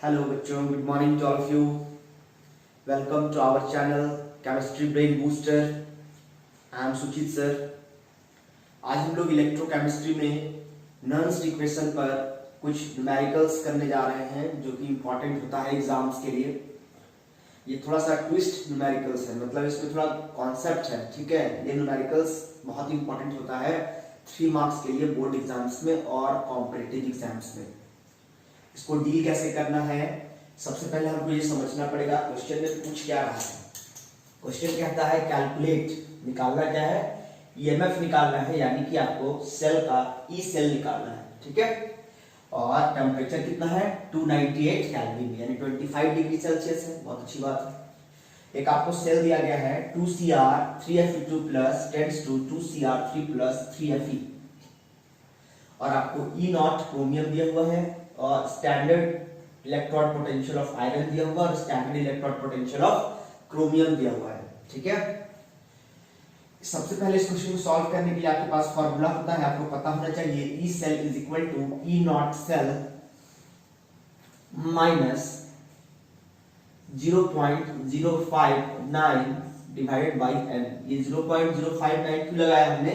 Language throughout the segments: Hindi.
हेलो बच्चों, good morning to all of you. Welcome to our channel chemistry brain booster. I am Suchit sir. आज हम लोग इलेक्ट्रोकेमिस्ट्री में नर्न्स इक्वेशन पर कुछ न्यूमेरिकल्स करने जा रहे हैं जो कि इम्पोर्टेंट होता है एग्जाम्स के लिए। ये थोड़ा सा ट्विस्ट न्यूमेरिकल्स है, मतलब इसमें थोड़ा कॉन्सेप्ट है, ठीक है। ये न्यूमेरिकल्स बहुत इंपॉर्टेंट होता है 3 मार्क्स के लिए बोर्ड एग्जाम्स में और कॉम्पिटिटिव एग्जाम्स में। इसको डील कैसे करना है, सबसे पहले हमको ये समझना पड़ेगा क्वेश्चन में पूछ क्या रहा है। क्वेश्चन कहता है कैलकुलेट, निकालना क्या है, ईएमएफ निकालना है, यानी कि आपको सेल का ई सेल निकालना है, ठीक है। और टेम्परेचर कितना है 298 केल्विन यानी 25 डिग्री सेल्सियस है, बहुत अच्छी बात है। एक आपको सेल दिया गया है 2Cr3Fe2 plus tends to 2Cr3 plus 3Fe और आपको ई नॉट क्रोमियम दिया हुआ है और standard electron potential of iron दिया हुआ और standard electron potential of chromium दिया हुआ है, ठीक है। सबसे पहले इस क्वेश्चन को सॉल्व करने के लिए आपके पास फॉर्मूला होता है, आपको पता होना चाहिए E cell is equal to E naught cell minus 0.059 divided by n. ये 0.059 क्यों लगाया हमने,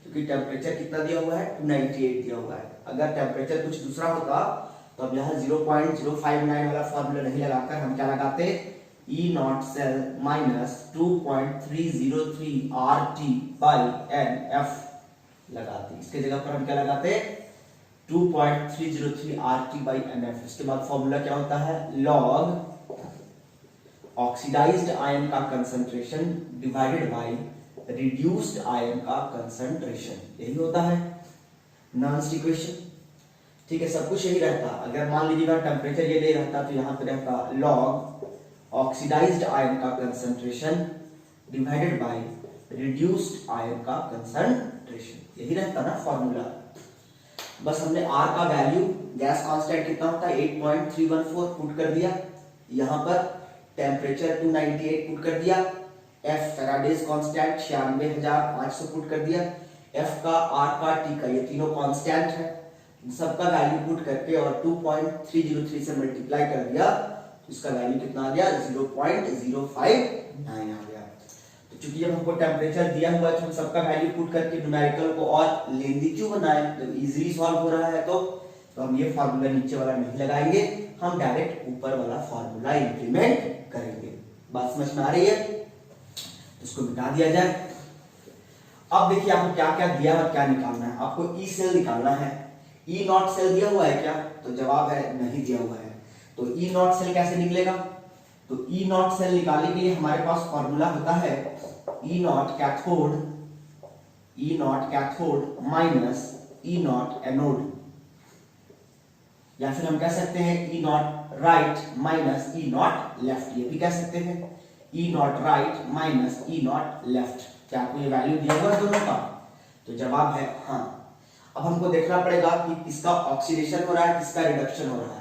क्योंकि टेम्परेचर कितना दिया हुआ है 298 दिया हुआ है। अगर टेम्परेचर कुछ दूसरा होता तो अब यहाँ 0.059 वाला फॉर्मूला नहीं लगाकर हम क्या लगाते, E naught cell minus 2.303 RT by NF लगाते। इसके जगह पर हम क्या लगाते 2.303 RT बाई NF। इसके बाद फॉर्मूला क्या होता है, लॉग ऑक्सीडाइज्ड आयन का concentration divided by reduced ion का कंसंट्रेशन, यही होता है नॉन्स इक्वेशन, ठीक है। सब कुछ यही रहता। अगर मान लीजिएगा टेम्परेचर ये नहीं रहता तो यहाँ पे रहता लॉग ऑक्सीडाइज्ड आयन का concentration divided by reduced ion का कंसंट्रेशन, यही रहता ना फॉर्मूला। बस हमने R का वैल्यू, गैस कांस्टेंट कितना होता है 8.314 पुट कर दिया, यहाँ पर टेम्परेचर 298 पुट कर दिया, F फैराडेज कांस्टेंट 96,500 पुट कर दिया, F का R का T का, ये तीनों कांस्टेंट है, सबका वैल्यू पुट करके और 2.303 से मल्टीप्लाई कर दिया तो इसका वैल्यू कितना आ गया 0.059 आ गया। तो चूंकि जब हमको टेम्परेचर दिया हुआ है तो हम सबका वैल्यू पुट करके न्यूमेरिकल को और लेंदी क्यों बनाए, जब इजीली सॉल्व हो रहा है तो हम ये फार्मूला नीचे वाला नहीं लगाएंगे, हम डायरेक्ट ऊपर वाला फार्मूला इंप्लीमेंट करेंगे। बात समझ में आ रही है, तो इसको मिटा दिया जाए। अब देखिए आपको क्या क्या दिया और क्या निकालना है। आपको ई सेल निकालना है। ई नॉट सेल दिया हुआ है क्या, तो जवाब है नहीं दिया हुआ है। तो ई नॉट सेल कैसे निकलेगा, तो ई नॉट सेल निकालने के लिए हमारे पास फॉर्मूला होता है E naught cathode minus E naught anode, या फिर हम कह सकते हैं E naught right minus E naught left, ये भी कह सकते हैं E naught right minus E naught left. क्या आपको ये वैल्यू दिया हुआ है दोनों का, तो जवाब है हाँ। अब हमको देखना पड़ेगा कि किसका ऑक्सीडेशन हो रहा है, किसका रिडक्शन हो रहा है।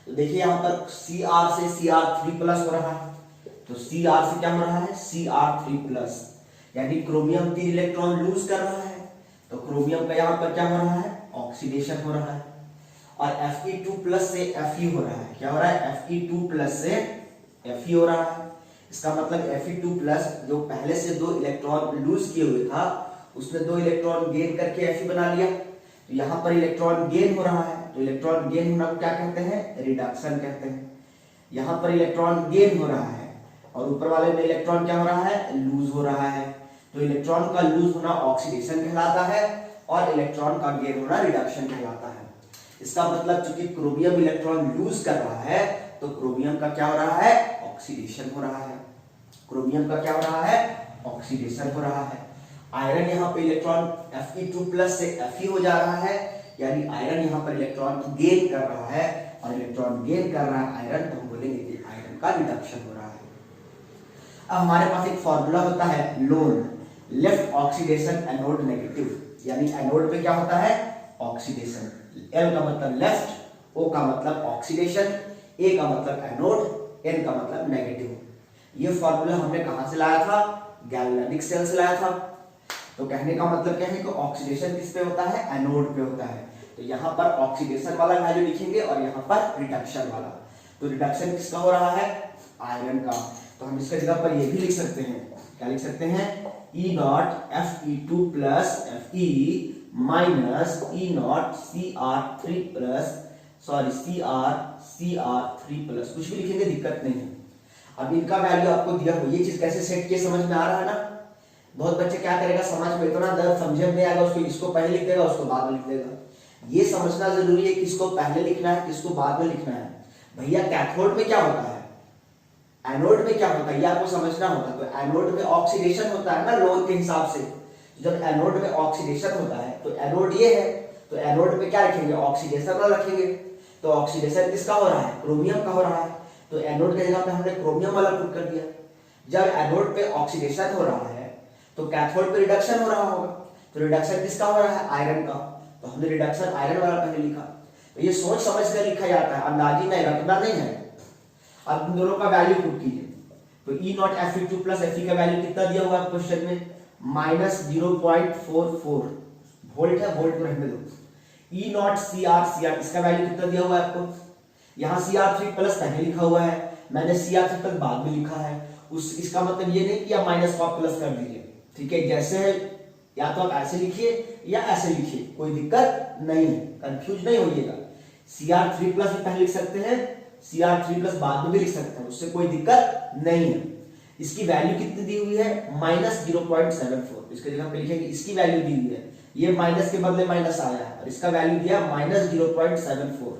तो देखिए यहाँ पर Cr से Cr3 प्लस हो रहा है, तो Cr से क्या हो रहा है Cr3 प्लस, यानी क्रोमियम 3 इलेक्ट्रॉन लूज कर रहा है, तो क्रोमियम का यहाँ पर क्या हो रहा है ऑक्सीडेशन हो रहा है। और Fe2 प्लस से Fe हो रहा है, क्या हो रहा है Fe2 प्लस से Fe हो रहा है। इसका मतलब Fe2 प्लस जो पहले से 2 इलेक्ट्रॉन लूज किए हुए था उसने 2 इलेक्ट्रॉन गेन करके Fe बना लिया, तो यहाँ पर इलेक्ट्रॉन गेन हो रहा है, तो इलेक्ट्रॉन गेन होना को क्या कहते हैं रिडक्शन कहते हैं। यहाँ पर इलेक्ट्रॉन गेन हो रहा है और ऊपर वाले में इलेक्ट्रॉन क्या हो रहा है लूज हो रहा है, तो इलेक्ट्रॉन का लूज होना ऑक्सीडेशन कहलाता है और इलेक्ट्रॉन का गेन होना रिडक्शन कहलाता है। इसका मतलब चूंकि क्रोमियम इलेक्ट्रॉन लूज कर रहा है तो क्रोमियम का क्या हो रहा है ऑक्सीडेशन हो रहा है, क्रोमियम का क्या हो रहा है ऑक्सीडेशन हो रहा है। आयरन यहाँ पे इलेक्ट्रॉन Fe2 प्लस से Fe हो जा रहा है, यानी आयरन यहाँ पर इलेक्ट्रॉन गेन कर रहा है और इलेक्ट्रॉन गेन कर रहा है आयरन, तो हम बोलेंगे कि आयरन का रिडक्शन हो रहा है। अब हमारे पास एक फॉर्मूला होता है loan, left oxidation anode negative, यानी एनोड पे क्या होता है ऑक्सीडेशन। L का मतलब लेफ्ट, O का मतलब ऑक्सीडेशन, A का मतलब एनोड, N का मतलब नेगेटिव। ये फॉर्मूला हमने कहां से लाया था, गैल्वेनिक सेल से लाया था। तो कहने का मतलब क्या है कि ऑक्सीडेशन किस पे होता है एनोड पे होता है, तो यहाँ पर ऑक्सीडेशन वाला वैल्यू लिखेंगे और यहाँ पर रिडक्शन वाला। तो तो रिडक्शन किसका हो रहा है? आयरन का। तो हम इसका जगह पर ये भी लिख सकते हैं, क्या लिख सकते हैं? E not Fe2 plus Fe minus E not Cr3 plus Cr3 plus, कुछ भी लिखेंगे दिक्कत नहीं है। अब इनका वैल्यू आपको दिया हो, ये चीज कैसे सेट किए समझ में आ रहा है ना? बहुत बच्चे क्या करेगा, समाज में इतना दर्द समझे में आएगा, उसको इसको पहले लिख देगा, उसको बाद में लिख देगा। ये समझना जरूरी है किसको पहले लिखना है, किसको बाद में लिखना है। भैया कैथोड में क्या होता है, एनोड में क्या होता है, ये आपको समझना होगा। तो एनोड में ऑक्सीडेशन होता है ना लोन के हिसाब से। जब एनोड में ऑक्सीडेशन होता है तो एनोड ये है, तो एनोड में क्या रखेंगे? ऑक्सीडेशन वाला रखेंगे। तो ऑक्सीडेशन किसका हो रहा है? क्रोमियम का हो रहा है। तो एनोड के जगह पे हमने क्रोमियम वाला पुट कर दिया। जब एनोड पे ऑक्सीडेशन हो रहा है तो कैथोड पे रिडक्शन हो रहा होगा। तो रिडक्शन किसका हो रहा है? आयरन का। तो हमने रिडक्शन आयरन वाला पहले लिखा। तो ये सोच समझ कर लिखा जाता है, अंदाजी में रटना नहीं है। अब इन दोनों का वैल्यू पुट कीजिए। तो E not Fe2 plus Fe का वैल्यू कितना दिया हुआ है क्वेश्चन में? -0.44 वोल्ट है, वोल्ट को रहने दो। E नॉट Cr इसका वैल्यू कितना दिया हुआ है आपको? यहाँ Cr3 प्लस पहले लिखा हुआ है, मैंने Cr3 प्लस बाद में लिखा है। इसका मतलब ये नहीं कि आप माइनस को प्लस कर दीजिए, ठीक है? जैसे या तो आप ऐसे लिखिए या ऐसे लिखिए, कोई दिक्कत नहीं है, कंफ्यूज नहीं होइएगा। Cr3 प्लस भी पहले लिख सकते हैं, Cr3 प्लस बाद में भी लिख सकते हैं, उससे कोई दिक्कत नहीं है। इसकी वैल्यू कितनी दी हुई है? -0.74। इसके जगह पे लिखेंगे इसकी वैल्यू दी हुई है, ये माइनस के बदले माइनस आया है और इसका वैल्यू दिया -0.74।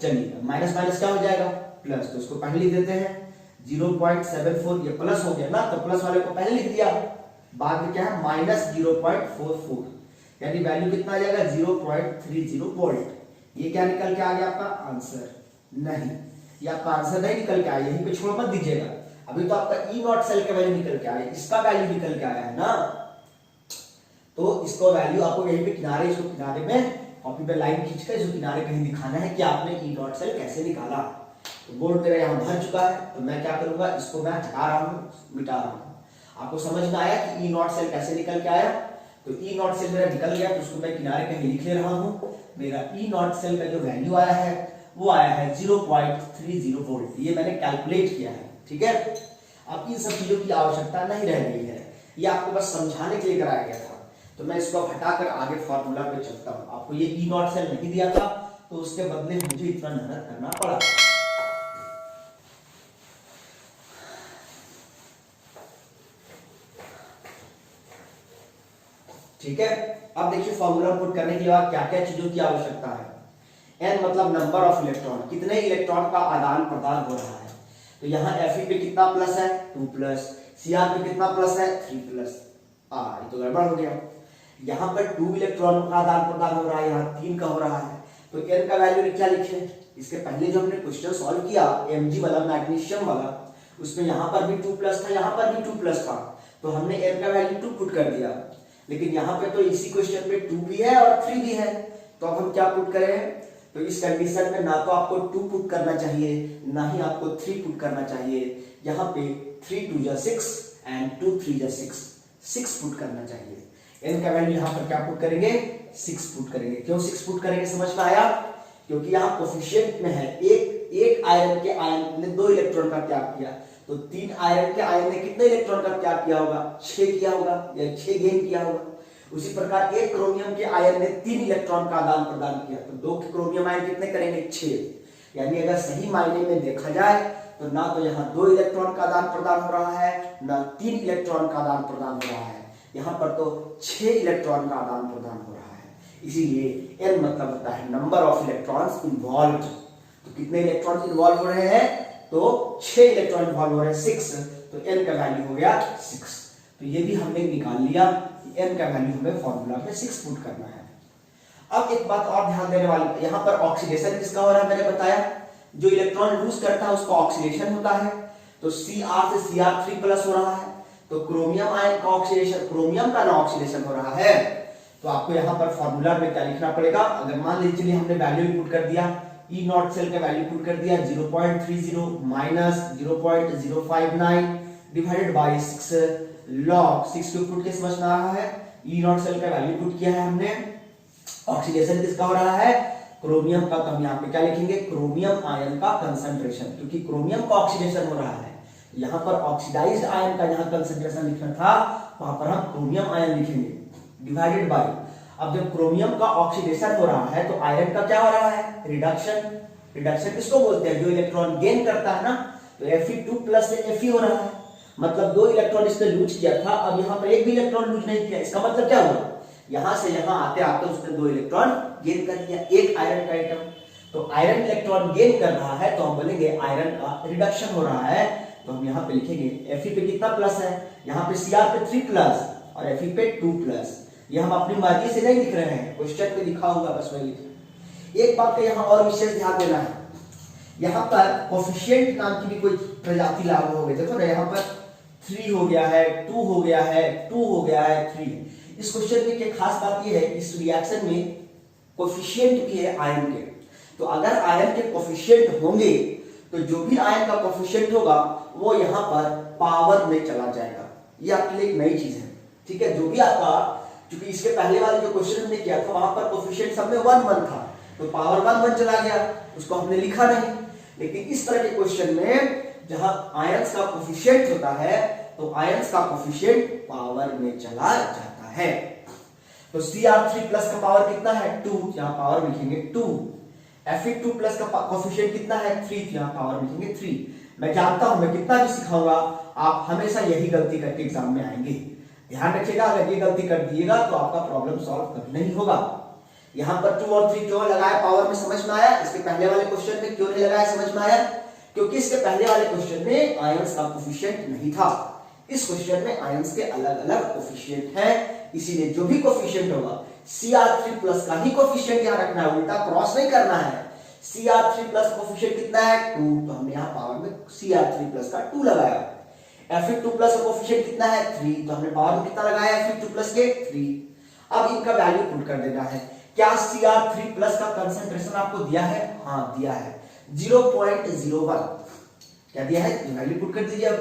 चलिए माइनस माइनस क्या हो जाएगा? प्लस। तो इसको पहले लिख देते हैं 0.74, ये प्लस हो गया ना, तो प्लस वाले को पहले लिख दिया, बाद में क्या है? -0.44, यानी वैल्यू कितना आ जाएगा? 0.30 वोल्ट। ये क्या निकल के आ गया आपका आंसर? नहीं, ये आपका आंसर नहीं निकल के आया, यहीं पे छोड़ मत दीजिएगा। अभी तो आपका E नॉट सेल का वैल्यू निकल के आया, इसका वैल्यू निकल के आया है ना। तो इसको वैल्यू आपको यहीं पे किनारे, इसको किनारे में कॉपी पे लाइन खींचकर इसको किनारे कहीं दिखाना है कि आपने E नॉट सेल कैसे निकाला। तो बोर्ड मेरा यहाँ भर चुका है, तो मैं क्या करूंगा, इसको मैं हटा रहा हूँ, मिटा रहा हूँ। आपको समझ में आया कि E नॉट सेल कैसे निकल के आया? तो E नॉट सेल मेरा निकल गया, तो उसको मैं किनारे कहीं लिख ले रहा हूँ। मेरा E नॉट सेल का जो वैल्यू आया है वो आया है 0.30 वोल्ट। ये मैंने कैलकुलेट किया है, ठीक है? अब इन सब चीजों की आवश्यकता नहीं रह गई है, ये आपको बस समझाने के लिए कराया गया था। तो मैं इसको हटाकर आगे फॉर्मूला पे चलता हूँ। आपको ये E नॉट सेल नहीं दिया था, तो उसके बदले मुझे इतना मेहनत करना पड़ा। ठीक है, अब देखिए फॉर्मूला पुट करने के बाद क्या क्या चीजों की आवश्यकता है। n मतलब नंबर ऑफ इलेक्ट्रॉन, कितने इलेक्ट्रॉन का आदान प्रदान हो रहा है। तो यहाँ Fe पे कितना प्लस है? 2 प्लस। Cr पे कितना प्लस है? 3 प्लस। ये तो गड़बड़ हो गया। यहाँ पर 2 इलेक्ट्रॉन का आदान प्रदान हो रहा है, यहाँ 3 का हो रहा है। तो n का वैल्यू क्या लिखे? इसके पहले जो हमने क्वेश्चन सॉल्व किया Mg वाला, मैग्नीशियम वाला, उसमें यहाँ पर भी 2 प्लस था, यहाँ पर भी 2 प्लस था, तो हमने n का वैल्यू 2 पुट कर दिया। लेकिन यहाँ पे तो इसी क्वेश्चन पे 2 भी है और 3 भी है, तो अब हम क्या पुट करें? तो इस कंडीशन में ना तो आपको 2 पुट करना चाहिए, ना ही आपको 3 पुट करना चाहिए। यहाँ पे 3 2 जा 6 एंड 2 3 जा 6 पुट करना चाहिए। n का वैल्यू यहाँ पर क्या पुट करेंगे? 6 पुट करेंगे। क्यों 6 पुट करेंगे समझ में आया? क्योंकि यहाँ कोफिशिएंट में है एक आयरन के आयन ने 2 इलेक्ट्रॉन का त्याग किया, तो 3 आयरन के आयन ने कितने इलेक्ट्रॉन का त्याग किया होगा? 6 किया होगा, या 6 गेन किया होगा। उसी प्रकार एक क्रोमियम के आयन ने 3 इलेक्ट्रॉन का आदान प्रदान किया, तो 2 क्रोमियम आयन कितने करेंगे? 6। यानी अगर सही मायने में देखा जाए तो ना तो यहाँ 2 इलेक्ट्रॉन का आदान प्रदान हो रहा है, ना 3 इलेक्ट्रॉन का आदान प्रदान हो रहा है, यहाँ पर तो 6 इलेक्ट्रॉन का आदान प्रदान हो रहा है। इसीलिए n मतलब होता है नंबर ऑफ इलेक्ट्रॉन्स इन्वॉल्व्ड। तो कितने इलेक्ट्रॉन इन्वॉल्व हो रहे हैं? तो 6 इलेक्ट्रॉन इन्वॉल्व हो रहे हैं, 6। तो n का वैल्यू हो गया 6। तो ये भी हमने निकाल लिया कि n का वैल्यू हमें फॉर्मूला में 6 पुट करना है। अब एक बात और ध्यान देने वाली, यहाँ पर ऑक्सीडेशन किसका हो रहा है? मैंने बताया जो इलेक्ट्रॉन लूज करता है उसका ऑक्सीडेशन होता है। तो Cr से Cr3 प्लस हो रहा है, तो क्रोमियम आयन का ऑक्सीडेशन, क्रोमियम का ना ऑक्सीडेशन हो रहा है। तो आपको यहाँ पर फॉर्मूला में क्या लिखना पड़ेगा? अगर मान लीजिए हमने वैल्यू पुट कर दिया, E नॉट सेल का वैल्यू पुट कर दिया 0.30 माइनस 0.059 डिवाइडेड बाय 6 log 6 को पुट के समझ में आ रहा है। E नॉट सेल का वैल्यू पुट किया है हमने, ऑक्सीडेशन किसका हो रहा है? क्रोमियम का, तो हम यहाँ पे क्या लिखेंगे, क्रोमियम आयन का कंसंट्रेशन, क्योंकि क्रोमियम का ऑक्सीडेशन हो रहा है, यहाँ पर ऑक्सीडाइज्ड आयन का यहाँ कंसंट्रेशन लिखना था, वहां पर हम क्रोमियम आयन लिखेंगे, डिवाइडेड बाय, अब जब क्रोमियम का ऑक्सीडेशन हो रहा है तो आयरन का क्या हो रहा है, रिडक्शन। रिडक्शन किसको बोलते हैं, जो इलेक्ट्रॉन गेन करता है ना, तो Fe2+ से Fe हो रहा है, मतलब 2 इलेक्ट्रॉन इसने लूज किया था, अब यहाँ पर एक भी इलेक्ट्रॉन लूज नहीं किया, इसका मतलब क्या हुआ, यहां से यहां आते आते उसने 2 इलेक्ट्रॉन गेन कर लिया, एक आयरन का आइटम, तो आयरन इलेक्ट्रॉन गेन कर रहा है, तो हम बोलेंगे आयरन का रिडक्शन हो रहा है, तो हम यहाँ पे लिखेंगे Fe पे कितना प्लस है, यहाँ पे Cr पे 3+ और Fe पे 2+, ये हम अपनी मर्जी से नहीं लिख रहे हैं, क्वेश्चन पे लिखा हुआ बस वही लिख। एक बात का यहाँ और विशेष ध्यान देना है, यहाँ पर कोफिशिएंट नाम की भी कोई प्रजाति लागू हो गई, देखो ना यहाँ पर 3 हो गया है, 2 हो गया है, 2 हो गया है, 3। इस क्वेश्चन में एक खास बात यह है, इस रिएक्शन में कोफिशिएंट भी है आयन के, तो अगर आयन के कोफिशिएंट होंगे तो जो भी आयन का कोफिशिएंट होगा वो यहाँ पर पावर में चला जाएगा, ये आपके लिए एक नई चीज है, ठीक है। जो भी आपका, क्योंकि इसके पहले वाले जो क्वेश्चन हमने किया था वहां पर कोफिशिएंट सब में 1 था, तो पावर 1 चला गया, उसको हमने लिखा नहीं, लेकिन इस तरह के क्वेश्चन में जहां आयंस का कोफिशिएंट होता है तो आयंस का कोफिशिएंट पावर में चला जाता है। तो Cr3+ का पावर कितना है, 2, यहां पावर लिखेंगे 2। Fe2+ का कोफिशिएंट कितना है, 3, यहां पावर लिखेंगे 3। मैं जानता हूं मैं कितना भी सिखाऊंगा, आप हमेशा यही गलती करके एग्जाम में आएंगे, ध्यान रखिएगा, अगर ये गलती कर दिएगा तो आपका प्रॉब्लम सॉल्व कभी नहीं होगा। यहाँ पर 2 और 3 क्यों लगाया पावर में, समझ में आया, इसके पहले वाले क्वेश्चन में क्यों नहीं लगाया, समझ में आया, क्योंकि इसके पहले वाले क्वेश्चन में आयंस का कोफिशिएंट नहीं था, इस क्वेश्चन में आयंस के अलग अलग कोफिशिएंट है, इसीलिए जो भी कोफिशिएंट होगा Cr3+ का ही कोफिशिएंट यहाँ रखना है, उल्टा क्रॉस नहीं करना है। Cr3+ कोफिशिएंट कितना है, 2, तो हमने यहाँ पावर में Cr3+ का 2 लगाया। Fe2+ का कोफिशिएंट कितना है, 3, तो हमने पावर में कितना लगाया Fe2+ के 3। अब इनका वैल्यू पुट कर देना है। क्या Cr3+ का कंसंट्रेशन आपको दिया है, हाँ दिया है 0.01, क्या दिया है, वैल्यू पुट कर दीजिए, अब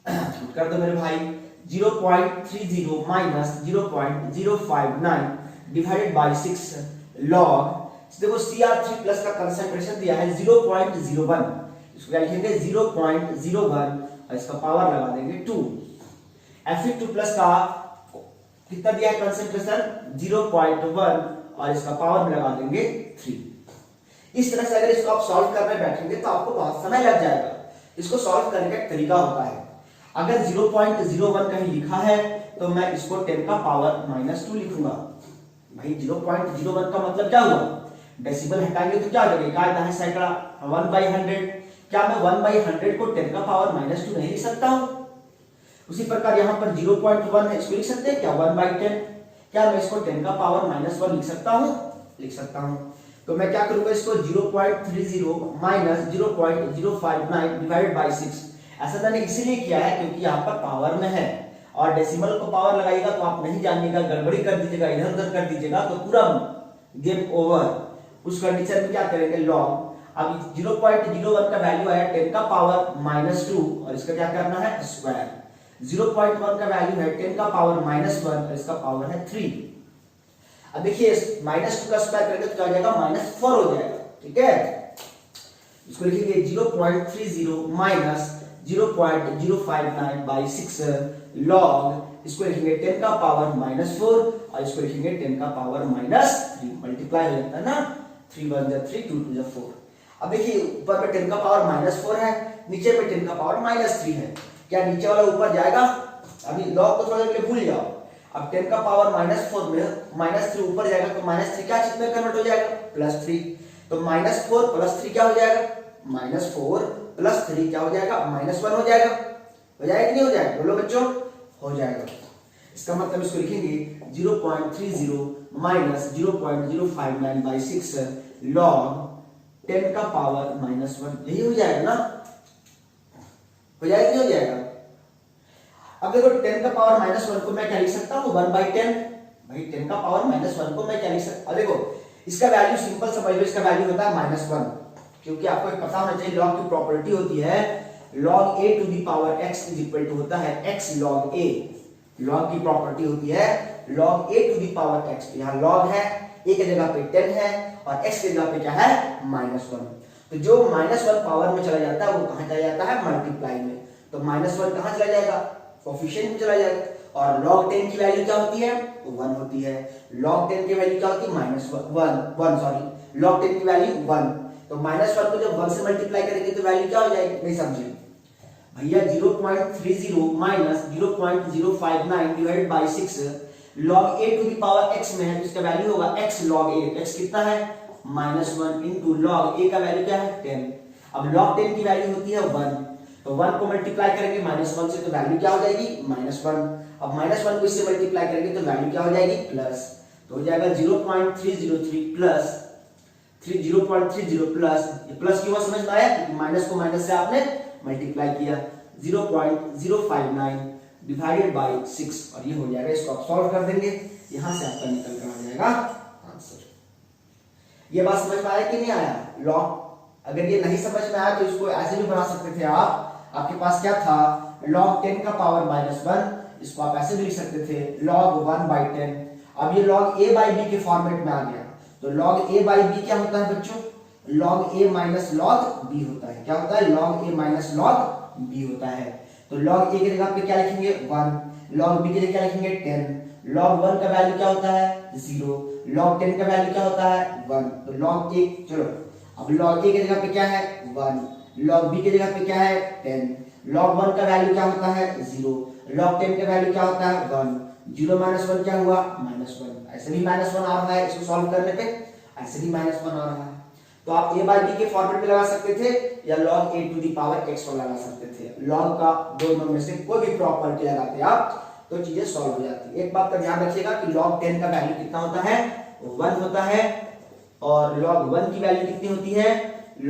पुट कर दो मेरे भाई, 0.30 माइनस 0.059 डिवाइडेड बाय 6 लॉग, देखो Cr3+ का कंसंट्रेशन दिया है 0.01, इसको क्या लिखेंगे 0.01 और इसका पावर लगा देंगे 2। Fe2+ का कितना दिया है कंसंट्रेशन 0.1 और इसका पावर में लगा देंगे 3। इस तरह से अगर इसको आप सॉल्व करने बैठेंगे तो आपको बहुत समय लग जाएगा। इसको सॉल्व करने का एक तरीका होता है, अगर 0.01 कहीं लिखा है तो मैं इसको 10 का पावर -2 लिखूंगा। भाई 0.01 का मतलब क्या हुआ, डेसिमल हटाएंगे तो क्या हो जाएगा, क्या है सैकड़ा 1/100, क्या मैं 1/100 को 10 का पावर -2 नहीं लिख सकता हूं। उसी प्रकार यहां पर 0.1 है, इसको लिख सकते हैं क्या 1/10, क्या मैं इसको 10 का पावर -1 लिख सकता हूं, लिख सकता हूं। तो मैं क्या करूंगा, इसको 0.30 माइनस 0.059 डिवाइडेड बाय 6, ऐसा मैंने इसीलिए किया है क्योंकि यहाँ पर पावर में है, और डेसिमल को पावर लगाएगा तो आप नहीं जानिएगा, गड़बड़ी कर दीजिएगा, इधर उधर कर दीजिएगा तो पूरा गेम ओवर। उस कंडीशन में क्या करेंगे, लॉग, अब 0.01 का वैल्यू आया 10 का पावर -2 और इसका क्या करना है स्क्वायर, 0.1 का वैल्यू है 10 का पावर -1 और इसका पावर है 3। अब देखिए -2 का स्क्वायर करेंगे तो क्या हो जाएगा -4 हो जाएगा, ठीक है। इसको लिखेंगे 0.30 माइनस 0.059 बाई 6 लॉग, इसको लिखेंगे 10 का पावर -4 और इसको लिखेंगे 10 का पावर -3, मल्टीप्लाई हो जाता है ना, 3 1 जा 3 2 2 जा 4। अब देखिए ऊपर में 10 का पावर -4 है, नीचे में 10 का पावर -3 है, क्या नीचे वाला ऊपर जाएगा, अभी लॉग को थोड़ा देर के लिए भूल जाओ। अब 10 का पावर -4 में -3 ऊपर जाएगा तो -3 क्या चीज में कन्वर्ट हो जाएगा +3, तो -4 + 3 क्या हो जाएगा, -4 + 3 क्या हो जाएगा -1 हो जाएगा, हो जाएगा कि नहीं हो जाएगा, बोलो बच्चों, हो जाएगा। इसका मतलब इसको लिखेंगे 0.30 माइनस 0.059 बाई 6 लॉग 10 का पावर -1, यही हो जाएगा ना, हो जाएगा कि नहीं हो जाएगा। अब देखो 10 का पावर -1 को मैं क्या लिख सकता हूँ 1/10, भाई 10 का पावर -1 को मैं क्या लिख सकता हूँ, देखो इसका वैल्यू सिंपल समझ लो, इसका वैल्यू होता है -1, क्योंकि आपको एक पता होना चाहिए लॉग की प्रॉपर्टी होती है log a to the power x is equal to होता है x log a, लॉग की प्रॉपर्टी होती है log a to the power x। तो यहाँ log है, a की जगह पे 10 है और x की जगह पे क्या है -1। तो जो -1 पावर में चला जाता है वो कहाँ चला जाता है मल्टीप्लाई में। तो -1 कहाँ चला जाएगा कोफिशिएंट में चला जाएगा। और log 10 की वैल्यू क्या होती है 1 होती है। log 10 की वैल्यू क्या होती है log 10 की वैल्यू 1। तो -1 को जब 1 से मल्टीप्लाई करेंगे तो वैल्यू क्या हो जाएगी, नहीं समझे भैया 0.30 minus 0.059 divided by 6 log a to the power x में है, तो इसका वैल्यू होगा x log a। तो x कितना है -1 इंटू log a का वैल्यू क्या है 10। अब log 10 की वैल्यू होती है 1, तो 1 को मल्टीप्लाई करेंगे -1 से तो वैल्यू क्या हो जाएगी -1। अब -1 को इससे मल्टीप्लाई करेंगे तो वैल्यू क्या हो जाएगी प्लस। तो हो जाएगा 0.303 प्लस 0.30 प्लस, ये प्लस क्यों समझ में आया क्योंकि माइनस को माइनस से आपने मल्टीप्लाई किया। 0.059 डिवाइडेड बाई 6 और ये हो जाएगा। इसको आप सॉल्व कर देंगे, यहां से आपका निकल कर आ जाएगा आंसर। ये बात समझ में आया कि नहीं आया। लॉग अगर ये नहीं समझ में आया तो इसको ऐसे भी बना सकते थे आप। आपके पास क्या था log 10 का पावर -1, इसको आप ऐसे भी लिख सकते थे log 1/10। अब ये log a by b के फॉर्मेट में आ गया। तो log a by b क्या होता है बच्चों log a minus log b होता है। क्या होता है log a minus log b होता है। तो log a की जगह पे क्या लिखेंगे 1, log b की जगह क्या लिखेंगे 10। log 1 का वैल्यू क्या होता है 0, log 10 का वैल्यू क्या होता है 1। तो log a चलो अब log a की जगह पे क्या है 1, log b की जगह पे क्या है 10, log 1 का वैल्यू क्या होता है 0, log 10 का वैल्यू क्या होता है 1। 0 - 1 क्या हुआ -1। ऐसे भी -1 आ रहा है, इसको सॉल्व करने पे ऐसे भी -1 आ रहा है। तो आप a by b के फॉर्मेट में लगा सकते थे या log a to the power x को लगा सकते थे। log का दोनों में से कोई भी प्रॉपर्टी लगाते आप तो चीजें सॉल्व हो जाती है। एक बात का ध्यान रखिएगा कि log 10 का वैल्यू कितना होता है 1 होता है और log 1 की वैल्यू कितनी होती है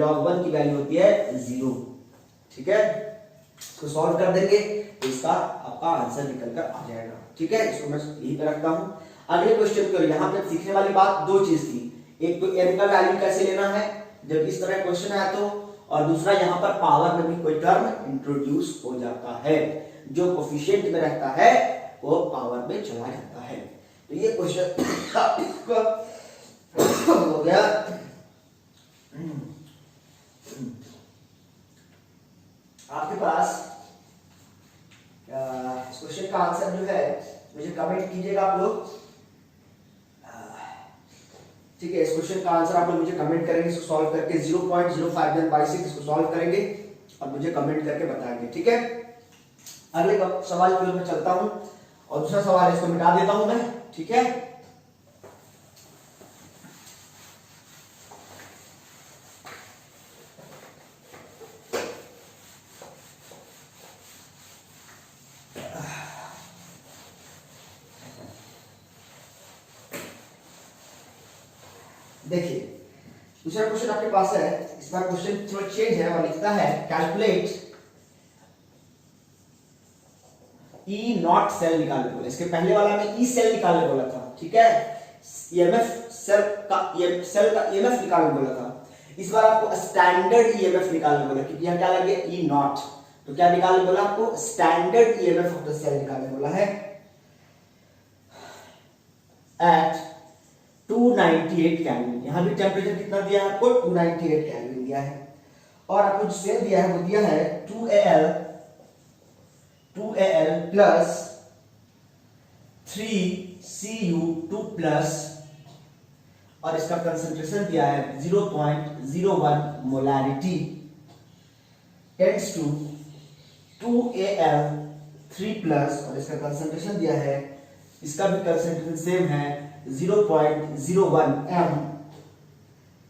log 1 की वैल्यू होती है 0। ठीक है, इसको सॉल्व कर देंगे तो इसका आपका आंसर निकल कर आ जाएगा। ठीक है, इसको मैं यहीं पे रखता हूं। अगले क्वेश्चन को यहाँ पे सीखने वाली बात दो चीज थी, एक तो n का वैल्यू कैसे लेना है जब इस तरह क्वेश्चन आया तो, और दूसरा यहाँ पर पावर में भी कोई टर्म इंट्रोड्यूस हो जाता है, जो कोफिशिएंट में रहता है वो पावर में चला जाता है। तो ये क्वेश्चन हो गया। आपके पास इस क्वेश्चन का आंसर जो है मुझे कमेंट कीजिएगा आप लोग। ठीक है, इस क्वेश्चन का आंसर आप लोग मुझे कमेंट करेंगे, इसको सॉल्व करके 0.059 इसको सॉल्व करेंगे और मुझे कमेंट करके बताएंगे। ठीक है, अगले सवाल की ओर मैं चलता हूं और दूसरा सवाल इसको मिटा देता हूं मैं। ठीक है, देखिए दूसरा क्वेश्चन आपके पास है। इस बार क्वेश्चन थोड़ा चेंज है और लिखता है कैलकुलेट ई नॉट सेल निकालने बोला। इसके पहले वाला में ई सेल निकालने बोला था। ठीक है, ईएमएफ सेल का ईएमएफ निकालने बोला था। इस बार आपको स्टैंडर्ड ईएमएफ निकालने बोला, क्योंकि यहां क्या लगे ई नॉट, तो क्या निकालने बोला आपको standard EMF of the cell निकालने बोला है एट 298 केल्विन। यहां भी टेंपरेचर कितना दिया है आपको 298 केल्विन दिया है और आपको जो सेल दिया है वो दिया है 2Al प्लस 3Cu2 प्लस और इसका कंसंट्रेशन दिया है 0.01 molarity tends to 2Al3 plus और इसका कंसंट्रेशन दिया है, इसका भी कंसंट्रेशन सेम है 0.01 m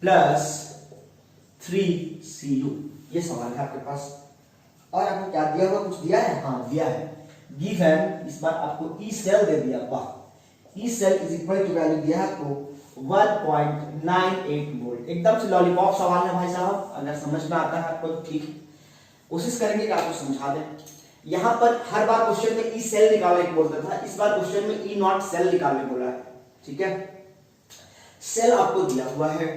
प्लस 3Cu। ये सवाल है आपके पास और आपको क्या दिया हुआ, कुछ दिया है, हाँ दिया है गिवन। इस बार आपको ई सेल दे दिया, वाह। E cell is equal to value दिया है आपको 1.98 वोल्ट। एकदम से लॉलीपॉप सवाल है भाई साहब, अगर समझ में आता है आपको तो ठीक, कोशिश करेंगे कि आपको समझा दें। यहां पर हर बार क्वेश्चन में ई सेल निकालने को बोलता था, इस बार क्वेश्चन में ई नॉट सेल निकालने बोला है। ठीक है, सेल आपको दिया हुआ है,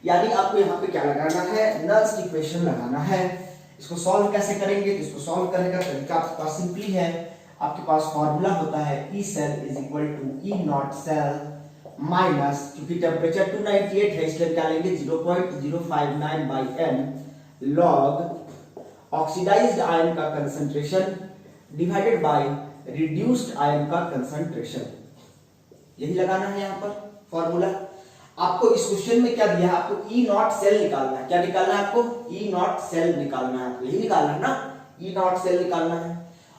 यानी आपको यहाँ पे क्या लगाना है, नल्स इक्वेशन लगाना है। इसको सॉल्व कैसे करेंगे, इसको सॉल्व करने का तरीका आपके पास सिंपली है। आपके पास फॉर्मूला होता है E cell is equal to E naught cell minus, क्योंकि टेम्परेचर 298 है इसलिए क्या लेंगे 0.059 by n log oxidised ion का concentration divided by reduced ion का कंसंट्रेशन। यही लगाना है यहाँ पर फॉर्मूला। आपको इस क्वेश्चन में क्या दिया है, आपको ई नॉट सेल निकालना है। क्या निकालना है आपको? ई नॉट सेल निकालना है आपको, यही निकालना है ना, ई नॉट सेल निकालना है।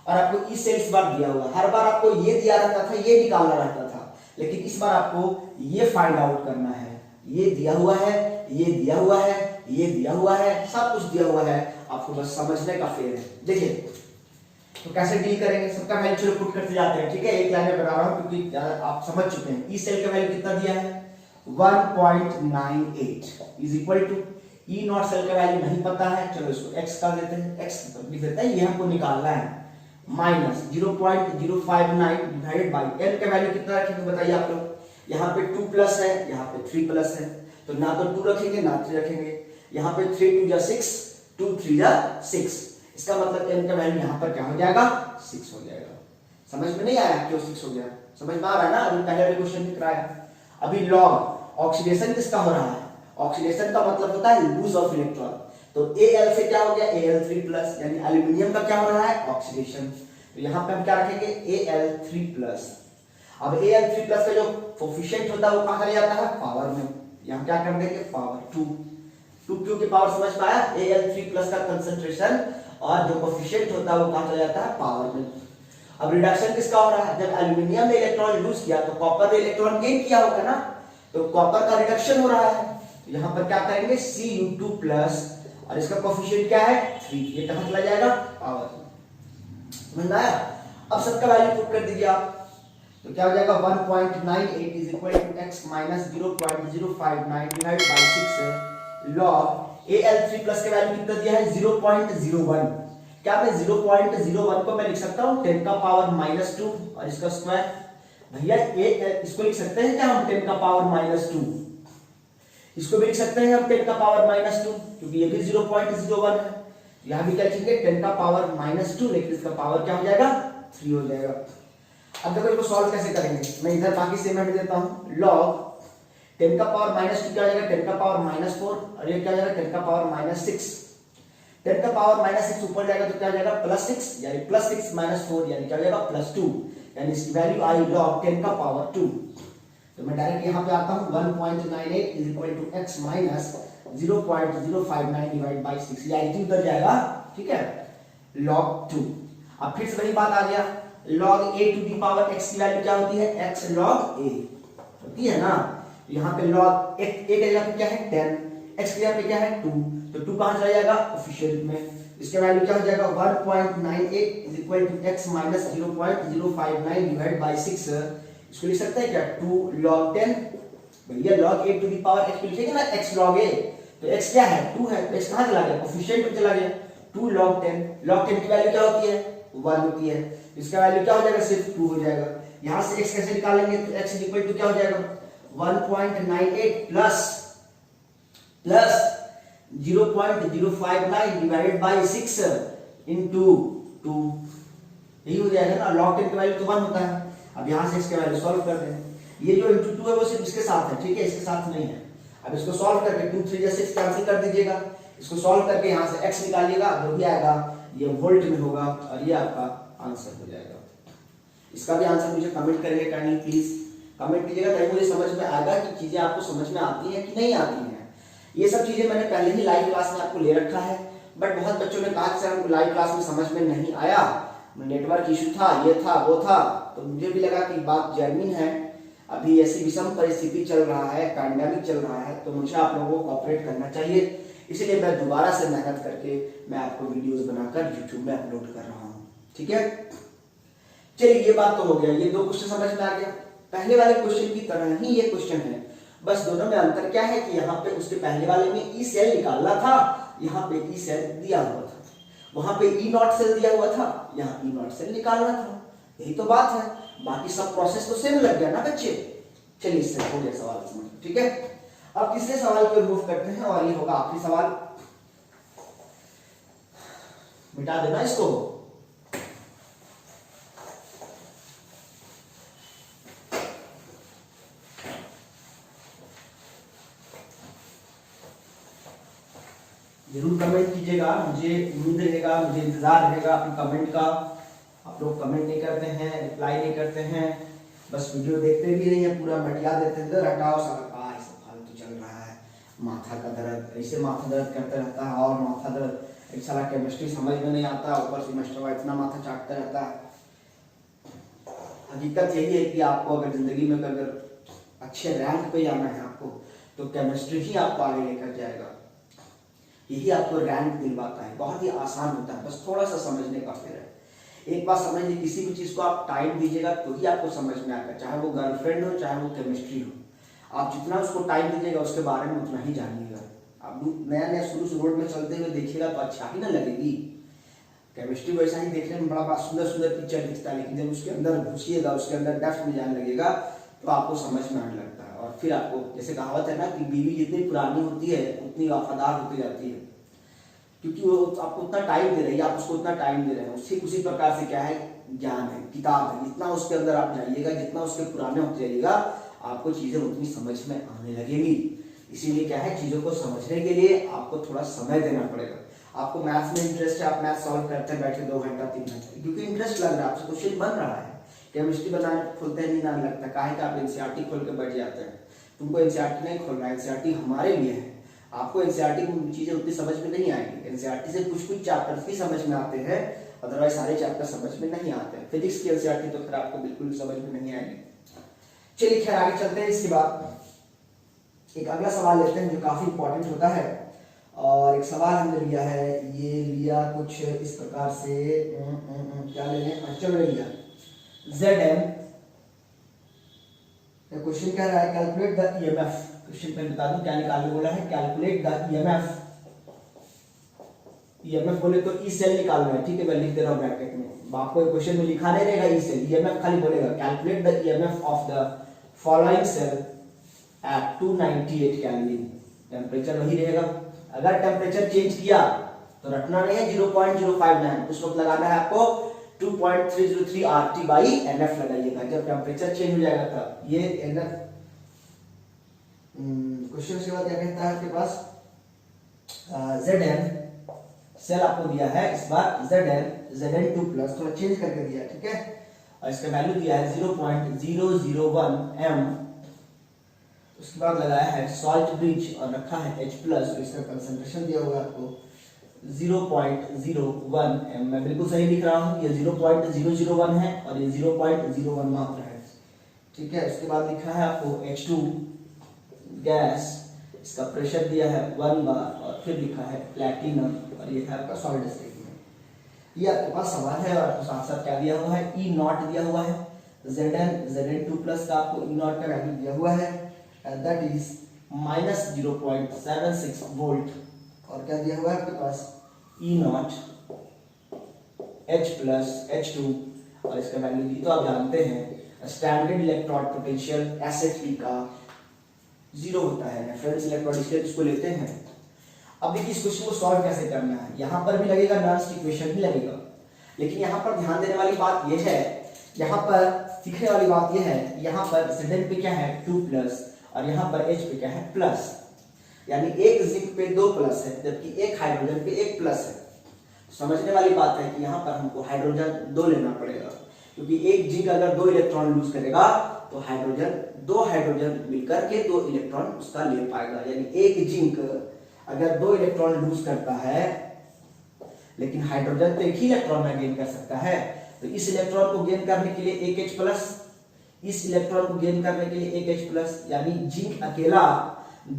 और आपको ई सेल इस बार दिया हुआ है, हर बार आपको ये दिया रहता था, ये निकालना रहता था, लेकिन इस बार आपको ये फाइंड आउट करना है। ये दिया हुआ है, ये दिया हुआ है, ये दिया हुआ है, सब कुछ दिया हुआ है, आपको बस समझने का फेर है। देखिए तो कैसे डील करेंगे, सबका वैल्यू चलो पुट करते जाते हैं, ठीक है। एक लाइन में बना रहा हूं क्योंकि आप समझ चुके हैं। ई सेल का वैल्यू कितना दिया है 1.98 is equal to E naught cell का वैल्यू नहीं पता है, चलो इसको x का देते हैं, x लिख देते हैं, ये हमको निकालना है माइनस 0.059 डिवाइडेड बाय n का वैल्यू कितना रखेंगे बताइए आप लोग। यहाँ पे 2 प्लस है, यहाँ पे 3 प्लस है, तो ना तो 2 रखेंगे ना 3 रखेंगे। यहाँ पे 3 2 जा 6, 2 3 जा 6, इसका मतलब n का वैल्यू यहाँ पर क्या हो जाएगा 6 हो जाएगा। समझ में नहीं आया क्यों 6 हो गया? समझ में आ रहा है ना? अभी पहले वाले क्वेश्चन में कराया। अभी लॉग ऑक्सीडेशन किसका हो रहा है? ऑक्सीडेशन का मतलब होता है लूज ऑफ इलेक्ट्रॉन, तो Al से क्या हो गया Al3+ यानी एल्यूमिनियम का क्या हो रहा है ऑक्सीडेशन। तो यहाँ पे हम क्या रखेंगे Al3+। अब Al3+ का जो कोफिशिएंट होता है वो कहां चला जाता है पावर में, यहाँ क्या कर देंगे पावर 2 क्यू की पावर। समझ पाया? Al3+ का कंसंट्रेशन और जो कोफिशिएंट होता है वो कहां चला जाता है पावर में। अब रिडक्शन किसका हो रहा है? जब एल्यूमिनियम ने इलेक्ट्रॉन लूज किया तो कॉपर ने इलेक्ट्रॉन गेन किया होगा ना, तो कॉपर का रिडक्शन हो रहा है। तो यहाँ पर क्या करेंगे Cu2+ और इसका कोफिशिएंट क्या है 3, ये कहां चला जाएगा पावर। समझ में आया? अब सबका वैल्यू पुट कर दीजिए आप, तो क्या हो जाएगा 1.98 is equal to x minus 0.059 divide by 6 log Al3+ के वैल्यू कितना दिया है 0.01। क्या मैं 0.01 को मैं लिख सकता हूं 10 का पावर -2 और इसका स्क्वायर। भैया इसको लिख सकते हैं क्या हम 10 का पावर -2, इसको भी लिख सकते हैं हम 10 का पावर -2 क्योंकि ये भी 0.01 है। यहां भी क्या लिखेंगे 10 का पावर -2, लेकिन इसका पावर क्या हो जाएगा 3 हो जाएगा। अब देखो इसको सॉल्व कैसे करेंगे, मैं इधर बाकी सेम हट देता हूं। लॉग 10 का पावर -2 क्या हो जाएगा 10 का पावर -4 और ये क्या हो जाएगा 10 का पावर -6। 10 का पावर -6 ऊपर जाएगा तो क्या हो जाएगा +6 यानी +6 - 4 यानी क्या हो जाएगा +2, यानी इसकी वैल्यू आई लॉग 10 का पावर 2। तो मैं डायरेक्ट यहां पे आता हूं 1.98 is equal to x minus 0.059 divide by 6, ये आई उधर जाएगा, ठीक है log 2। अब फिर से वही बात आ गया, log a to the power x की वैल्यू क्या होती है x log a होती है ना। यहाँ पे log a की जगह पे क्या है 10, x की जगह पे क्या है 2, तो 2 कहां चला जाएगा कोफिशिएंट में, इसका वैल्यू क्या हो जाएगा 1.98 is equal to x minus 0.059 divide by 6। इसको लिख सकते हैं क्या 2 log 10। भैया log a to the power x लिखेंगे ना x log a, तो x क्या है 2 है, तो x कहां चला गया कोफिशिएंट में चला गया 2 log 10। log 10 की वैल्यू क्या होती है 1 होती है, इसका वैल्यू क्या हो जाएगा सिर्फ 2 हो जाएगा। यहां से x कैसे निकालेंगे तो x इज इक्वल टू क्या हो जाएगा 1.98 प्लस 0.059 डिवाइडेड बाय 6 इनटू 2, यही हो जाएगा ना। log 10 की वैल्यू तो 1 होता है। अब यहां से इसके वैल्यू सॉल्व कर दें, ये जो इनटू 2 है वो सिर्फ इसके साथ है, ठीक है, इसके साथ नहीं है। अब इसको सॉल्व करके 2 3 जा 6 कैंसिल कर दीजिएगा, इसको सॉल्व करके यहां से x निकालिएगा, जो भी आएगा ये वोल्ट में होगा और ये आपका आंसर हो जाएगा। इसका भी आंसर मुझे कमेंट करिए काइंडली, प्लीज कमेंट कीजिएगा ताकि मुझे समझ में आएगा कि चीजें आपको समझ में आती हैं कि नहीं आती हैं। ये सब चीजें मैंने पहले ही लाइव क्लास में आपको ले रखा है, बट बहुत बच्चों ने कहा सर हमको लाइव क्लास में समझ में नहीं आया, नेटवर्क इशू था, ये था वो था, तो मुझे भी लगा कि बात जेन्युइन है। अभी ऐसी विषम परिस्थिति चल रहा है, पैंडेमिक चल रहा है, तो मुझे आप लोगों को कोऑपरेट करना चाहिए, इसलिए मैं दोबारा से मेहनत करके मैं आपको वीडियोस बनाकर यूट्यूब में अपलोड कर रहा हूँ, ठीक है। चलिए ये बात तो हो गया, ये 2 क्वेश्चन समझ में आ गया। पहले वाले क्वेश्चन की तरह ही ये क्वेश्चन है, बस दोनों में अंतर क्या है कि यहाँ पे उसके पहले वाले में ई सेल निकालना था, यहाँ पे ई सेल दिया हुआ था, वहां पे ई नॉट सेल दिया हुआ था, यहाँ ई नॉट सेल निकालना था, यही तो बात है। बाकी सब प्रोसेस तो सेम लग गया ना बच्चे। चलिए इससे हो गया सवाल समझ, ठीक है। अब तीसरे सवाल को मूव करते हैं और ये होगा आखिरी सवाल, मिटा देना इसको। जरूर कमेंट कीजिएगा, मुझे उम्मीद रहेगा, मुझे इंतजार रहेगा आपकी कमेंट का। आप लोग कमेंट नहीं करते हैं, रिप्लाई नहीं करते हैं, बस वीडियो देखते भी नहीं है, पूरा मटिया देते हैं, इधर हटाओ सारा का ऐसा फालतू चल रहा है, माथा का दर्द, ऐसे माथा दर्द करते रहता है और माथा दर्द, एक साला केमिस्ट्री समझ में नहीं आता, ऊपर से मास्टर इतना माथा चाटता रहता है। हकीकत यही है कि आपको अगर जिंदगी में अगर अच्छे रैंक पे जाना है आपको, तो केमिस्ट्री ही आपको आगे लेकर जाएगा, यही आपको रैंक दिलवाता है। बहुत ही आसान होता है, बस थोड़ा सा समझने का फिर है। एक बात समझ लीजिए, किसी भी चीज को आप टाइम दीजिएगा तो ही आपको समझ में आएगा, चाहे वो गर्लफ्रेंड हो चाहे वो केमिस्ट्री हो। आप जितना उसको टाइम दीजिएगा उसके बारे में उतना ही जानिएगा। आप नया नया शुरू से रोड में चलते हुए देखिएगा तो अच्छा ही ना लगेगी। केमिस्ट्री वैसा ही देखने में बड़ा सुंदर सुंदर पिक्चर दिखता है, लेकिन जब उसके अंदर घुसिएगा, उसके अंदर डेप्थ में जाने लगेगा तो आपको समझ में आने लगता है। और फिर आपको, जैसे कहावत है ना कि बीवी जितनी पुरानी होती है उतनी वफादार होती जाती है, क्योंकि वो आपको उतना टाइम दे रही है, आप उसको उतना टाइम दे रहे हैं। उसी प्रकार से क्या है, ज्ञान है, किताब है, जितना उसके अंदर आप जाइएगा, जितना उसके पुराने होते जाइएगा, आपको चीजें उतनी समझ में आने लगेगी। इसीलिए क्या है, चीजों को समझने के लिए आपको थोड़ा समय देना पड़ेगा। आपको मैथ्स में इंटरेस्ट है, आप मैथ सॉल्व करते हैं बैठे 2 घंटा 3 घंटा, क्योंकि इंटरेस्ट लग रहा है, आपसे क्वेश्चन बन रहा है। केमिस्ट्री बनाने खोलते नहीं ना लगता, काहे का आप एनसीईआरटी खोल के बैठ जाते हैं। तुमको एनसीईआरटी नहीं खोलना है, एनसीईआरटी हमारे लिए है। आपको एनसीईआरटी की चीजें उतनी समझ में नहीं आएंगी, एनसीईआरटी से कुछ कुछ चैप्टर्स ही समझ में आते हैं, अदरवाइज सारे चैप्टर समझ में नहीं आते हैं। फिजिक्स की एनसीईआरटी तो फिर आपको बिल्कुल भी समझ में नहीं आएगी। चलिए खैर आगे चलते हैं। इसके बाद एक अगला सवाल लेते हैं जो काफी इंपॉर्टेंट होता है, और एक सवाल हमने लिया है, ये लिया कुछ इस प्रकार से, क्या ले लें, चलो लिया Zm। क्वेश्चन कह रहा है कैलकुलेट द ईएमएफ। क्वेश्चन पे बता दूं क्या निकालने बोला है, कैलकुलेट द ईएमएफ। ईएमएफ बोले तो ई सेल निकालना है, ठीक है, मैं लिख दे रहा हूं ब्रैकेट में। आपको क्वेश्चन में लिखा नहीं रहेगा ई सेल, ईएमएफ खाली बोलेगा calculate the EMF of the following cell at 298 kelvin. Temperature वही रहेगा। अगर टेंपरेचर चेंज किया तो रखना नहीं है 0.059, उस वक्त लगाना है आपको 2.303 RT by NF लगाइएगा जब टेम्परेचर चेंज हो जाएगा तब। ये NF क्वेश्चन के बाद क्या कहता है आपके पास, Zn सेल आपको दिया है, इस बार Zn2 प्लस थोड़ा चेंज करके दिया, ठीक है, और इसका वैल्यू दिया है 0.001 m। उसके बाद लगाया है सॉल्ट ब्रिज और रखा है H प्लस, और इसका कंसंट्रेशन दिया हुआ है आपको 0.01 m। मैं बिल्कुल सही लिख रहा हूँ, ये 0.001 है और ये 0.01 मात्र है, ठीक है। उसके बाद लिखा है आपको H2 गैस, इसका प्रेशर दिया है 1 बार, और फिर लिखा है प्लैटिनम, और ये है आपका सॉलिड स्टेट में। ये आपके पास सवाल है, और आपको साथ साथ क्या दिया हुआ है, E नॉट दिया हुआ है, Zn2 प्लस का आपको E नॉट का वैल्यू दिया हुआ है, and that is -0.76 वोल्ट, और क्या दिया हुआ है आपके पास, E not H plus H2, और इसका वैल्यू दी तो आप जानते हैं स्टैंडर्ड इलेक्ट्रोड पोटेंशियल SHP का 0 होता है, रेफरेंस इलेक्ट्रोड इसलिए इसको लेते हैं। अब देखिए इस क्वेश्चन को सॉल्व कैसे करना है। यहाँ पर भी लगेगा नॉर्म्स इक्वेशन भी लगेगा, लेकिन यहाँ पर ध्यान देने वाली बात यह है, यहाँ पर सीखने वाली बात यह है, यहाँ पर Zn पे क्या है 2 प्लस, और यहाँ पर H पे क्या है प्लस, यानी एक जिंक पे 2 प्लस है जबकि एक हाइड्रोजन पे 1 प्लस है। समझने वाली बात है कि यहाँ पर हमको हाइड्रोजन 2 लेना पड़ेगा, क्योंकि एक जिंक अगर 2 इलेक्ट्रॉन लूज करेगा तो हाइड्रोजन 2 हाइड्रोजन मिलकर के 2 इलेक्ट्रॉन उसका ले पाएगा। यानी एक जिंक अगर 2 इलेक्ट्रॉन लूज करता है, लेकिन हाइड्रोजन तो एक ही इलेक्ट्रॉन में गेन कर सकता है, तो इस इलेक्ट्रॉन को गेन करने के लिए एक H प्लस, इस इलेक्ट्रॉन को गेन करने के लिए एक H प्लस, यानी जिंक अकेला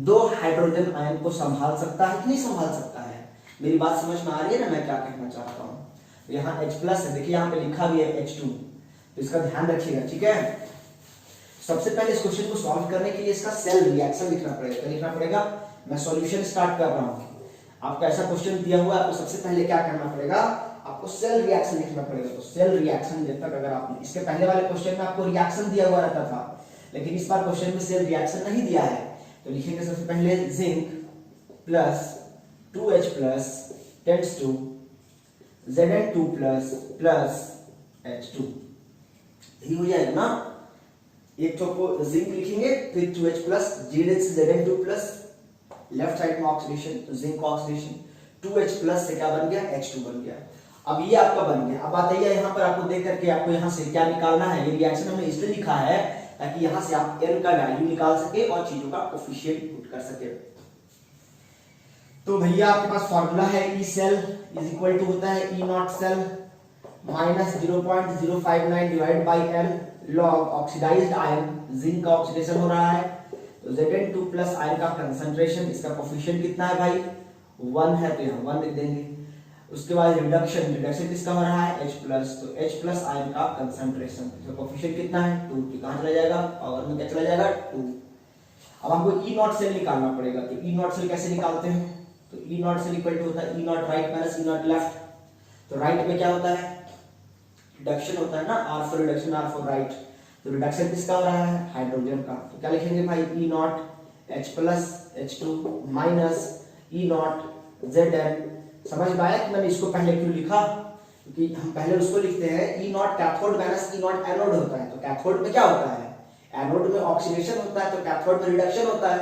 2 हाइड्रोजन आयन को संभाल सकता है कि नहीं संभाल सकता है। मेरी बात समझ में आ रही है ना मैं क्या कहना चाहता हूँ। तो यहाँ H प्लस है, देखिए यहाँ पे लिखा भी है H2, तो इसका ध्यान रखिएगा, ठीक है। सबसे पहले इस क्वेश्चन को सॉल्व करने के लिए इसका सेल रिएक्शन लिखना पड़ेगा। क्या लिखना पड़ेगा, मैं सॉल्यूशन स्टार्ट कर रहा हूँ, आपका ऐसा क्वेश्चन दिया हुआ है, आपको सबसे पहले क्या करना पड़ेगा, आपको सेल रिएक्शन लिखना पड़ेगा। तो सेल रिएक्शन जब तक अगर आपने इसके पहले वाले क्वेश्चन में आपको रिएक्शन दिया हुआ रहता था, लेकिन इस बार क्वेश्चन में सेल रिएक्शन नहीं दिया है, तो लिखेंगे सबसे पहले zinc plus 2H plus tends to Zn2 plus plus H2, यही हो जाएगा ना। एक तो जिंक लिखेंगे, फिर 2H plus Zn2 plus, left side में ऑक्सीडेशन तो जिंक ऑक्सीडेशन, 2H प्लस से क्या बन गया, H2 बन गया। अब ये आपका बन गया। अब आइए यहाँ पर आपको देख करके आपको यहाँ से क्या निकालना है, ये रिएक्शन हमने इसलिए लिखा है ताकि यहाँ से आप n का वैल्यू निकाल सके और चीजों का कोफिशिएंट पुट कर सके। तो भैया आपके पास फॉर्मूला है E cell is equal to होता है E naught cell minus 0.059 divide by L log oxidised ion, zinc का ऑक्सीडेशन हो रहा है तो Zn2 प्लस आयन का कंसंट्रेशन, इसका कोफिशिएंट कितना है भाई 1 है तो यहाँ 1 लिख देंगे। उसके बाद रिडक्शन किसका हो रहा है H प्लस, तो H प्लस आयन का कंसंट्रेशन, इसका कोफिशिएंट कितना है 2, तो कहाँ चला जाएगा पावर में क्या चला जाएगा 2। अब हमको ई नॉट सेल निकालना पड़ेगा, तो ई नॉट सेल कैसे निकालते हैं, तो E naught cell equal to होता है E naught right minus E naught left. तो राइट में क्या होता है रिडक्शन होता है ना, R for reduction R for right, तो रिडक्शन किसका हो रहा है हाइड्रोजन का, तो क्या लिखेंगे भाई E naught H plus H2 minus E naught Zn। समझ में आया कि मैंने इसको पहले क्यों लिखा, क्योंकि हम पहले उसको लिखते हैं E naught cathode minus E naught anode होता है, तो कैथोड में क्या होता है एनोड में ऑक्सीडेशन होता है, तो कैथोड में रिडक्शन होता है।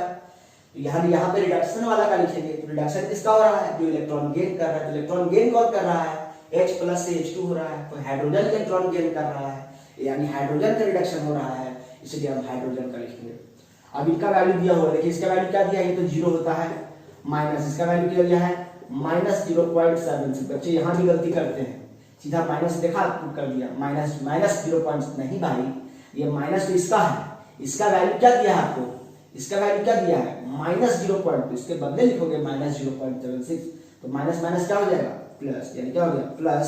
तो यहाँ पे रिडक्शन वाला का लिखेंगे, तो रिडक्शन किसका हो रहा है जो इलेक्ट्रॉन गेन कर रहा है, तो इलेक्ट्रॉन गेन कौन कर रहा है H प्लस से H2 हो रहा है, तो हाइड्रोजन इलेक्ट्रॉन गेन कर रहा है, यानी हाइड्रोजन का रिडक्शन हो रहा है, इसलिए हम हाइड्रोजन का लिखेंगे। अब इनका वैल्यू दिया हुआ है, देखिए इसका वैल्यू क्या दिया है, ये तो 0 होता है, माइनस इसका वैल्यू क्या दिया है माइनस 0.76। बच्चे यहाँ भी गलती करते हैं, सीधा माइनस देखा कर दिया, माइनस माइनस 0. नहीं भाई, ये माइनस तो इसका है, इसका वैल्यू क्या दिया है आपको, इसका वैल्यू क्या दिया है माइनस 0. इसके बदले लिखोगे माइनस 0.76, तो माइनस माइनस क्या हो जाएगा प्लस, यानी क्या हो गया प्लस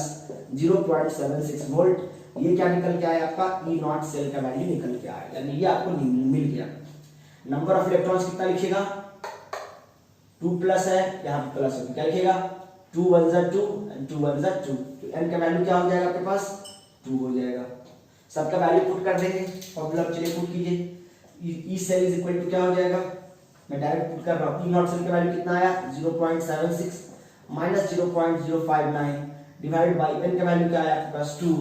0.76 वोल्ट। ये क्या निकल के आया आपका ई नॉट सेल का वैल्यू निकल के आया, यानी ये आपको मिल गया। नंबर ऑफ इलेक्ट्रॉन्स कितना लिखेगा 2 प्लस है, यहाँ पे प्लस है, क्या लिखेगा 2 1 जा 2 एंड 2 1 जा 2, तो n का वैल्यू क्या हो जाएगा आपके पास 2 हो जाएगा। सबका वैल्यू पुट कर देंगे, फॉर्मूला चलिए पुट कीजिए, E cell is equal to क्या हो जाएगा, मैं डायरेक्ट पुट कर रहा हूँ, ई नॉट सेल का वैल्यू कितना आया 0.76 माइनस 0.059 डिवाइड बाई n का वैल्यू क्या आया आपके पास 2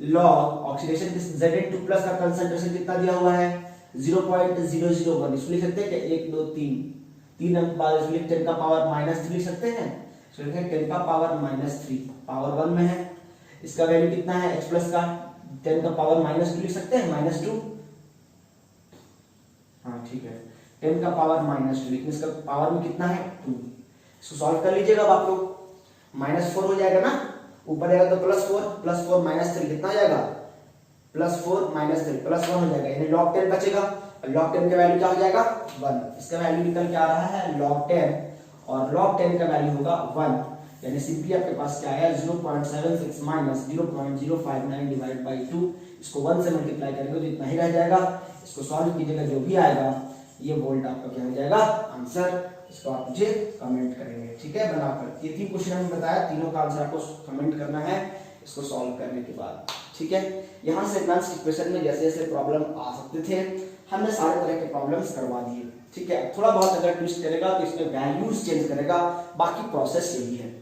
लॉग ऑक्सीडेशन किस Zn2 प्लस का कंसंट्रेशन कितना दिया हुआ है 0.001, इसको लिख सकते हैं क्या 1 2 3 अंक बाद इसको लिख 10 का पावर -3 लिख सकते हैं, इसको लिखेंगे 10 का पावर -3 पावर 1 में है। इसका वैल्यू कितना है H प्लस का 10 का पावर -2 लिख सकते हैं -2, हाँ ठीक है 10 का पावर -2, लेकिन इसका पावर में कितना है 2। इसको सॉल्व कर लीजिएगा अब आप लोग, -4 हो जाएगा ना, ऊपर जाएगा तो +4 -3 कितना हो जाएगा +4 -3 +1 हो जाएगा, यानी log 10 बचेगा, log 10 का वैल्यू क्या हो जाएगा 1। इसका वैल्यू निकल के आ रहा है log 10 और log 10 का वैल्यू होगा 1, यानी सिंपली आपके पास क्या आया 0.76 माइनस 0.059 डिवाइड बाई 2, इसको 1 से मल्टीप्लाई करेंगे तो इतना ही रह जाएगा। इसको सॉल्व कीजिएगा, जो भी आएगा ये वोल्ट आपका क्या हो जाएगा आंसर, इसको आप मुझे कमेंट करेंगे, ठीक है बनाकर। ये 3 क्वेश्चन हमने बताया, तीनों का आंसर आपको कमेंट करना है इसको सॉल्व करने के बाद, ठीक है। यहाँ से एडवांस इक्वेशन में जैसे जैसे प्रॉब्लम आ सकते थे हमने सारे तरह के प्रॉब्लम्स करवा दिए, ठीक है। थोड़ा बहुत अगर ट्विस्ट करेगा तो इसमें वैल्यूज चेंज करेगा, बाकी प्रोसेस यही है।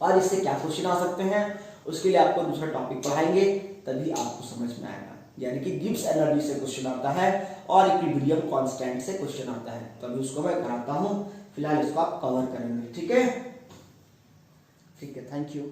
और इससे क्या क्वेश्चन आ सकते हैं उसके लिए आपको दूसरा टॉपिक पढ़ाएंगे, तभी आपको समझ में आएगा। यानी कि गिब्स एनर्जी से क्वेश्चन आता है और इक्विलिब्रियम कांस्टेंट से क्वेश्चन आता है, तो अभी उसको मैं कराता हूं, फिलहाल इसको आप कवर करेंगे, ठीक है। Thank you.